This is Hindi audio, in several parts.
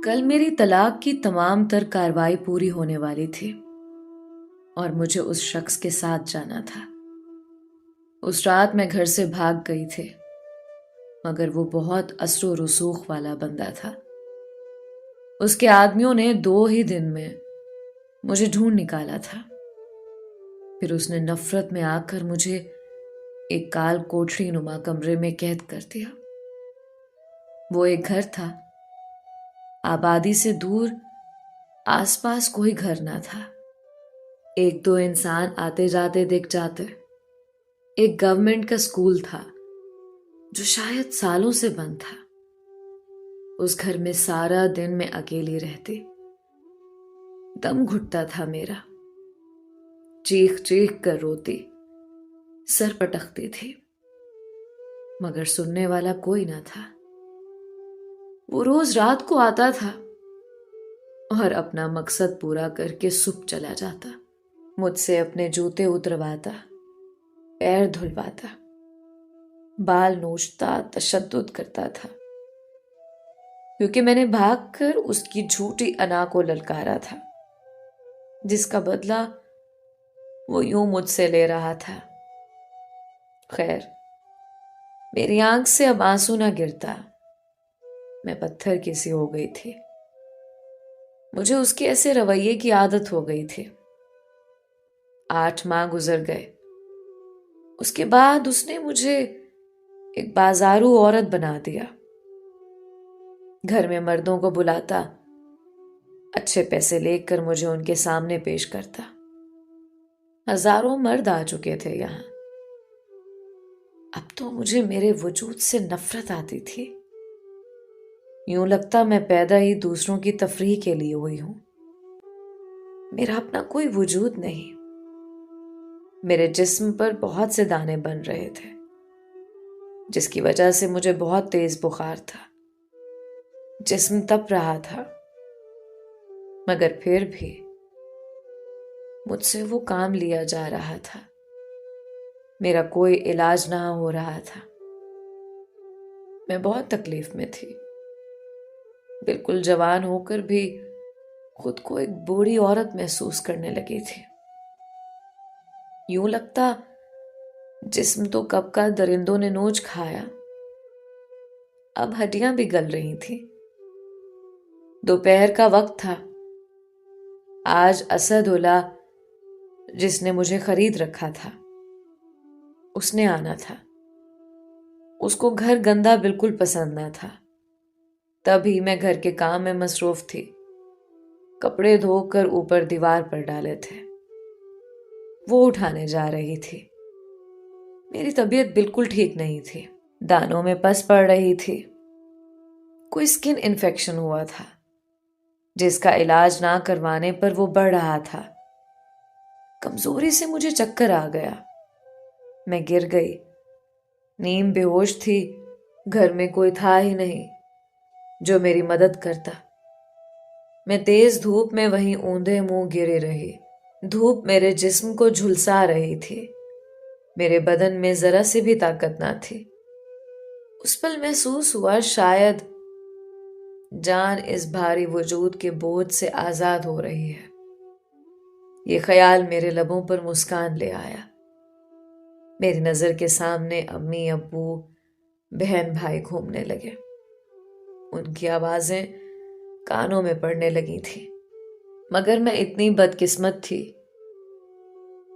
कल मेरी तलाक की तमाम तर कार्रवाई पूरी होने वाली थी और मुझे उस शख्स के साथ जाना था। उस रात मैं घर से भाग गई थी, मगर वो बहुत असरो रसूख वाला बंदा था। उसके आदमियों ने 2 ही दिन में मुझे ढूंढ निकाला था। फिर उसने नफरत में आकर मुझे एक काल कोठरी नुमा कमरे में कैद कर दिया। वो एक घर था, आबादी से दूर, आसपास कोई घर ना था। 1-2 इंसान आते जाते दिख जाते। एक गवर्नमेंट का स्कूल था जो शायद सालों से बंद था। उस घर में सारा दिन मैं अकेली रहती। दम घुटता था मेरा। चीख चीख कर रोती, सर पटकती थी, मगर सुनने वाला कोई ना था। वो रोज रात को आता था और अपना मकसद पूरा करके सुख चला जाता। मुझसे अपने जूते उतरवाता, पैर धुलवाता, बाल नोचता, तशद्दुद करता था, क्योंकि मैंने भागकर उसकी झूठी अना को ललकारा था, जिसका बदला वो यूं मुझसे ले रहा था। खैर, मेरी आंख से अब आंसू ना गिरता। मैं पत्थर की सी हो गई थी। मुझे उसके ऐसे रवैये की आदत हो गई थी। 8 माह गुजर गए। उसके बाद उसने मुझे एक बाजारू औरत बना दिया। घर में मर्दों को बुलाता, अच्छे पैसे लेकर मुझे उनके सामने पेश करता। हजारों मर्द आ चुके थे यहां। अब तो मुझे मेरे वजूद से नफरत आती थी। यूं लगता मैं पैदा ही दूसरों की तफरीह के लिए हुई हूं। मेरा अपना कोई वजूद नहीं। मेरे जिस्म पर बहुत से दाने बन रहे थे, जिसकी वजह से मुझे बहुत तेज बुखार था। जिस्म तप रहा था, मगर फिर भी मुझसे वो काम लिया जा रहा था। मेरा कोई इलाज ना हो रहा था। मैं बहुत तकलीफ में थी। बिल्कुल जवान होकर भी खुद को एक बूढ़ी औरत महसूस करने लगी थी। यूं लगता जिस्म तो कब का दरिंदों ने नोच खाया, अब हड्डियां भी गल रही थी। दोपहर का वक्त था। आज असदुल्ला, जिसने मुझे खरीद रखा था, उसने आना था। उसको घर गंदा बिल्कुल पसंद ना था। तभी मैं घर के काम में मसरूफ थी। कपड़े धोकर ऊपर दीवार पर डाले थे, वो उठाने जा रही थी। मेरी तबीयत बिल्कुल ठीक नहीं थी। दानों में पस पड़ रही थी। कोई स्किन इन्फेक्शन हुआ था, जिसका इलाज ना करवाने पर वो बढ़ रहा था। कमजोरी से मुझे चक्कर आ गया। मैं गिर गई। नीम बेहोश थी। घर में कोई था ही नहीं जो मेरी मदद करता। मैं तेज धूप में वहीं ऊंधे मुंह गिरी रही। धूप मेरे जिस्म को झुलसा रही थी। मेरे बदन में जरा सी भी ताकत ना थी। उस पल महसूस हुआ शायद जान इस भारी वजूद के बोझ से आजाद हो रही है। ये ख्याल मेरे लबों पर मुस्कान ले आया। मेरी नजर के सामने अम्मी, अब्बू, बहन, भाई घूमने लगे। उनकी आवाजें कानों में पड़ने लगी थी। मगर मैं इतनी बदकिस्मत थी,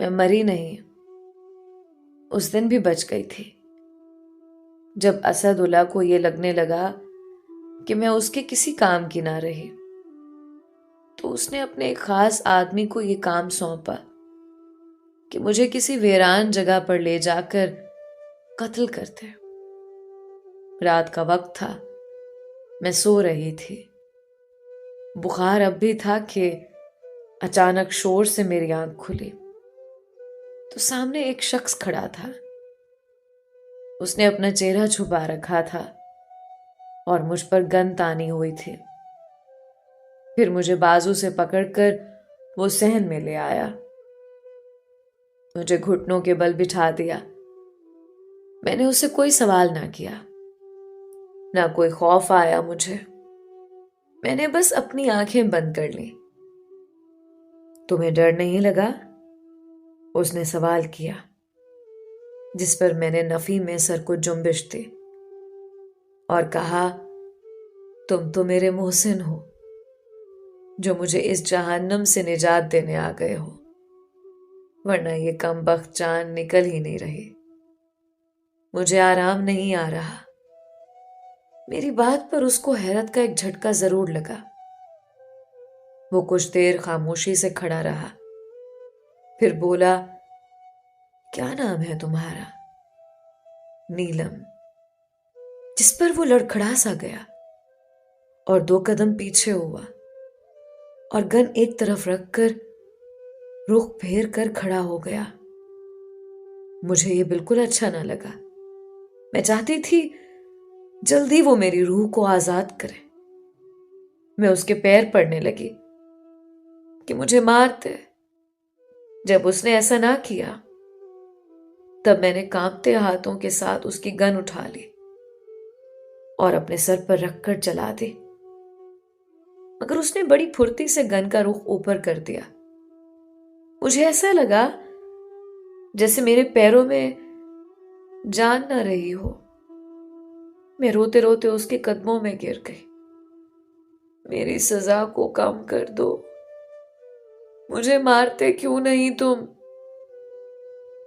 मैं मरी नहीं। उस दिन भी बच गई थी। जब असदुल्ला को यह लगने लगा कि मैं उसके किसी काम की ना रही, तो उसने अपने एक खास आदमी को यह काम सौंपा कि मुझे किसी वीरान जगह पर ले जाकर कत्ल करते। रात का वक्त था। मैं सो रही थी। बुखार अब भी था कि अचानक शोर से मेरी आंख खुली तो सामने एक शख्स खड़ा था। उसने अपना चेहरा छुपा रखा था और मुझ पर गन तानी हुई थी। फिर मुझे बाजू से पकड़कर वो सहन में ले आया। मुझे घुटनों के बल बिठा दिया। मैंने उससे कोई सवाल ना किया, ना कोई खौफ आया मुझे। मैंने बस अपनी आंखें बंद कर ली। तुम्हें डर नहीं लगा? उसने सवाल किया, जिस पर मैंने नफी में सर को जुम्बिश दी और कहा, तुम तो मेरे मोहसिन हो, जो मुझे इस जहन्नम से निजात देने आ गए हो, वरना ये कमबख्त जान निकल ही नहीं रही। मुझे आराम नहीं आ रहा। मेरी बात पर उसको हैरत का एक झटका जरूर लगा। वो कुछ देर खामोशी से खड़ा रहा, फिर बोला, क्या नाम है तुम्हारा? नीलम। जिस पर वो लड़खड़ा सा गया और 2 कदम पीछे हुआ और गन एक तरफ रखकर रुख फेर कर खड़ा हो गया। मुझे ये बिल्कुल अच्छा ना लगा। मैं चाहती थी जल्दी वो मेरी रूह को आजाद करे। मैं उसके पैर पड़ने लगी कि मुझे मार दे। जब उसने ऐसा ना किया, तब मैंने कांपते हाथों के साथ उसकी गन उठा ली और अपने सर पर रखकर चला दी। मगर उसने बड़ी फुर्ती से गन का रुख ऊपर कर दिया। मुझे ऐसा लगा जैसे मेरे पैरों में जान न रही हो। मैं रोते रोते उसके कदमों में गिर गई। मेरी सजा को कम कर दो। मुझे मारते क्यों नहीं तुम?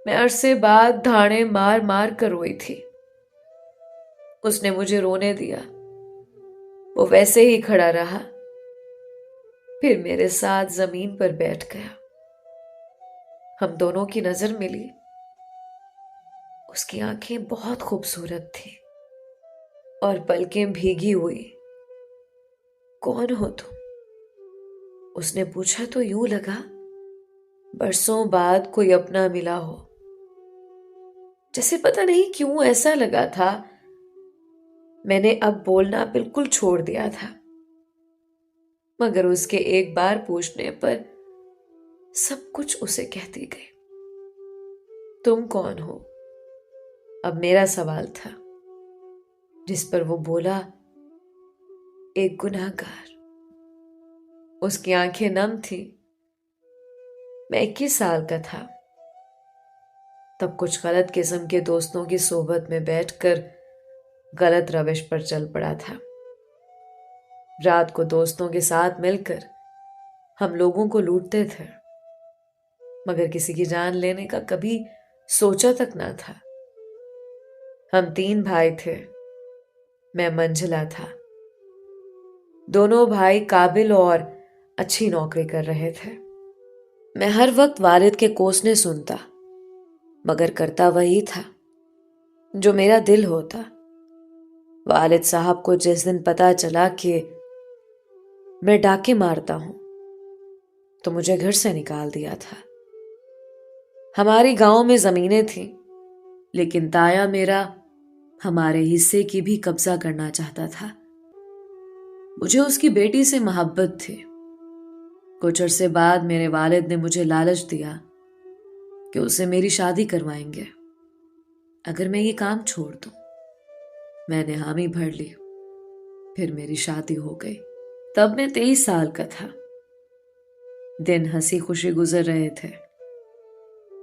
मैं अरसे बाद धाड़े मार मार कर रोई थी। उसने मुझे रोने दिया। वो वैसे ही खड़ा रहा, फिर मेरे साथ जमीन पर बैठ गया। हम दोनों की नजर मिली। उसकी आंखें बहुत खूबसूरत थी और पलकें भीगी हुई। कौन हो तुम? उसने पूछा तो यूं लगा बरसों बाद कोई अपना मिला हो। जैसे पता नहीं क्यों ऐसा लगा था मैंने अब बोलना बिल्कुल छोड़ दिया था। मगर उसके एक बार पूछने पर सब कुछ उसे कहती गई। तुम कौन हो? अब मेरा सवाल था, जिस पर वो बोला, एक गुनाहगार। उसकी आंखें नम थी। मैं 21 साल का था। तब कुछ गलत किस्म के दोस्तों की सोबत में बैठकर गलत रविश पर चल पड़ा था। रात को दोस्तों के साथ मिलकर हम लोगों को लूटते थे, मगर किसी की जान लेने का कभी सोचा तक ना था। हम 3 भाई थे। मैं मंझला था। दोनों भाई काबिल और अच्छी नौकरी कर रहे थे। मैं हर वक्त वालिद के कोसने सुनता, मगर करता वही था जो मेरा दिल होता। वालिद साहब को जिस दिन पता चला कि मैं डाके मारता हूं, तो मुझे घर से निकाल दिया था। हमारी गांव में जमीनें थीं, लेकिन ताया मेरा हमारे हिस्से की भी कब्जा करना चाहता था। मुझे उसकी बेटी से मोहब्बत थी। कुछ अरसे बाद मेरे वालिद ने मुझे लालच दिया कि उसे मेरी शादी करवाएंगे अगर मैं ये काम छोड़ दूं। मैंने हामी भर ली। फिर मेरी शादी हो गई। तब मैं 23 साल का था। दिन हंसी खुशी गुजर रहे थे।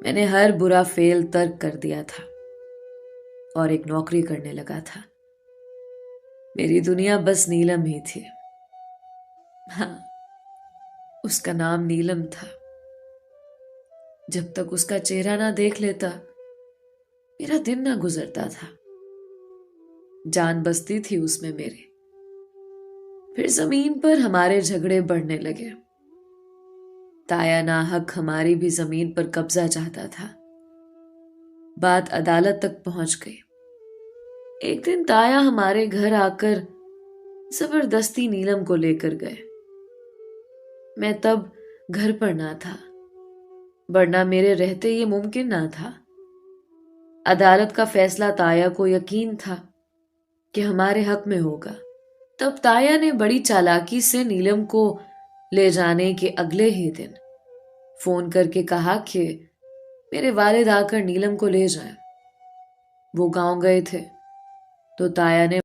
मैंने हर बुरा फेल तर्क कर दिया था और एक नौकरी करने लगा था। मेरी दुनिया बस नीलम ही थी। हाँ, उसका नाम नीलम था। जब तक उसका चेहरा ना देख लेता, मेरा दिन ना गुजरता था। जान बसती थी उसमें मेरे। फिर जमीन पर हमारे झगड़े बढ़ने लगे। ताया नाहक हमारी भी जमीन पर कब्जा चाहता था। बात अदालत तक पहुंच गई। एक दिन ताया हमारे घर आकर जबरदस्ती नीलम को लेकर गए। मैं तब घर पर ना था, वरना मेरे रहते ये मुमकिन ना था। अदालत का फैसला ताया को यकीन था कि हमारे हक में होगा। तब ताया ने बड़ी चालाकी से नीलम को ले जाने के अगले ही दिन फोन करके कहा कि मेरे वालिद आकर नीलम को ले जाएं। वो गांव गए थे तो ताया ने